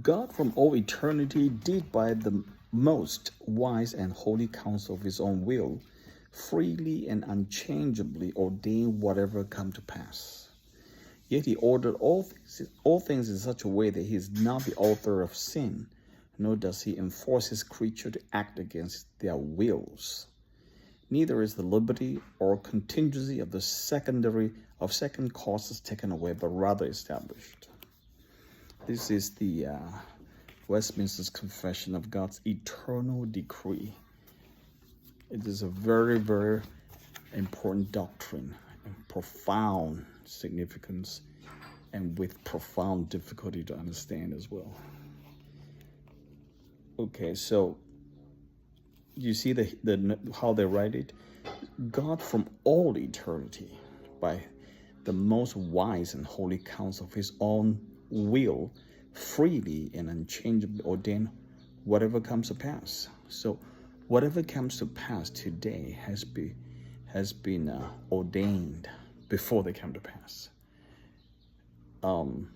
God from all eternity did by the most wise and holy counsel of his own will freely and unchangeably ordain whatever come to pass. Yet he ordered all things in such a way that he is not the author of sin, nor does he enforce his creature to act against their wills. Neither is the liberty or contingency of second causes taken away, but rather established. This is the Westminster's Confession of God's eternal decree. It is a very, very important doctrine, and profound significance, and with profound difficulty to understand as well. Okay, so you see how they write it? God from all eternity, by the most wise and holy counsel of his own will, freely and unchangeably ordain whatever comes to pass. So whatever comes to pass today has been ordained before they come to pass. And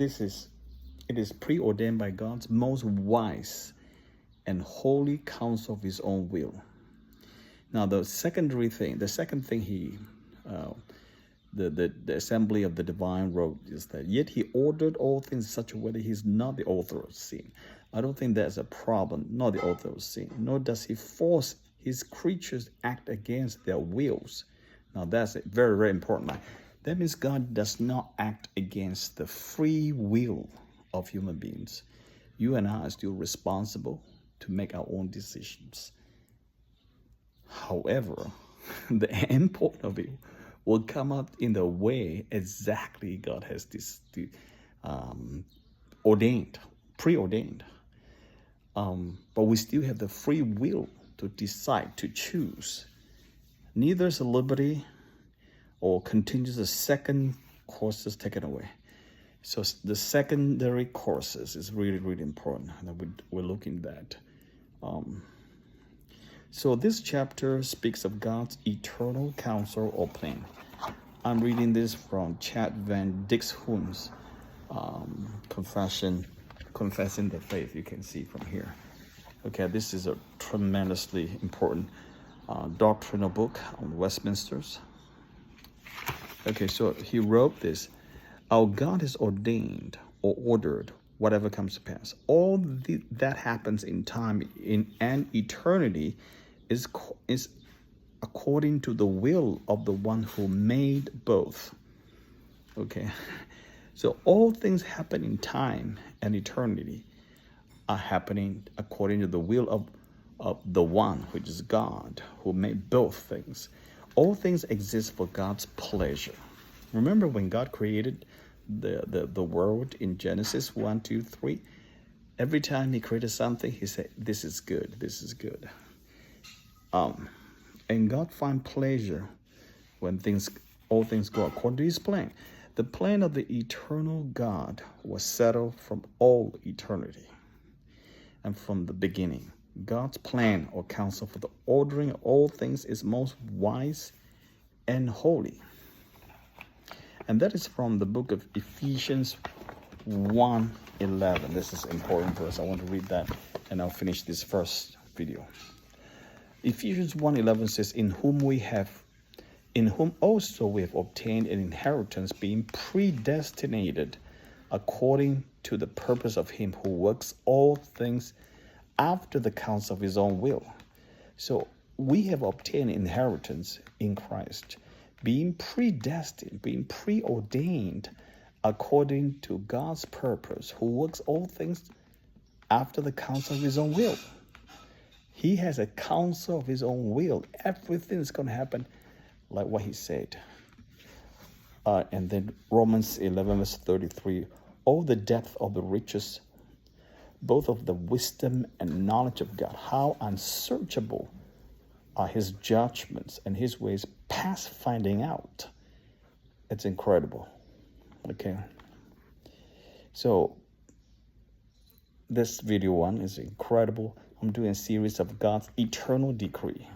it is preordained by God's most wise and holy counsel of his own will. Now the second thing he the assembly of the divine wrote is that yet he ordered all things in such a way that he is not the author of sin. I don't think that's a problem, not the author of sin, nor does he force his creatures to act against their wills. Now that's a very, very important line. That means God does not act against the free will of human beings. You and I are still responsible to make our own decisions. However, the end point of it will come out in the way exactly God has preordained. But we still have the free will to decide, to choose. Neither is a liberty or contingency, the second courses taken away. So the secondary courses is really, really important, and we're looking at that. So this chapter speaks of God's eternal counsel or plan. I'm reading this from Chad Van Dixhoon's Confessing the Faith. You can see from here. Okay, this is a tremendously important doctrinal book on Westminster's. Okay, so he wrote this. Our God has ordained or ordered whatever comes to pass. All that happens in time and eternity is according to the will of the one who made both. Okay, so all things happen in time and eternity are happening according to the will of the one, which is God, who made both things. All things exist for God's pleasure. Remember when God created the world in Genesis 1, 2, 3? Every time he created something, he said, this is good, this is good. And God finds pleasure when all things go according to his plan. The plan of the eternal God was settled from all eternity and from the beginning. God's plan or counsel for the ordering of all things is most wise and holy. And that is from the book of Ephesians 1:11. This is important verse. I want to read that and I'll finish this first video. Ephesians 1:11 says, in whom also we have obtained an inheritance, being predestinated according to the purpose of him who works all things after the counsel of his own will. So we have obtained inheritance in Christ, being predestined, being preordained according to God's purpose, who works all things after the counsel of his own will. He has a counsel of his own will. Everything is going to happen like what he said. And then Romans 11 verse 33, all the depth of the riches, both of the wisdom and knowledge of God, how unsearchable are his judgments and his ways past finding out. It's incredible. Okay. So this video one is incredible. I'm doing a series of God's eternal decree.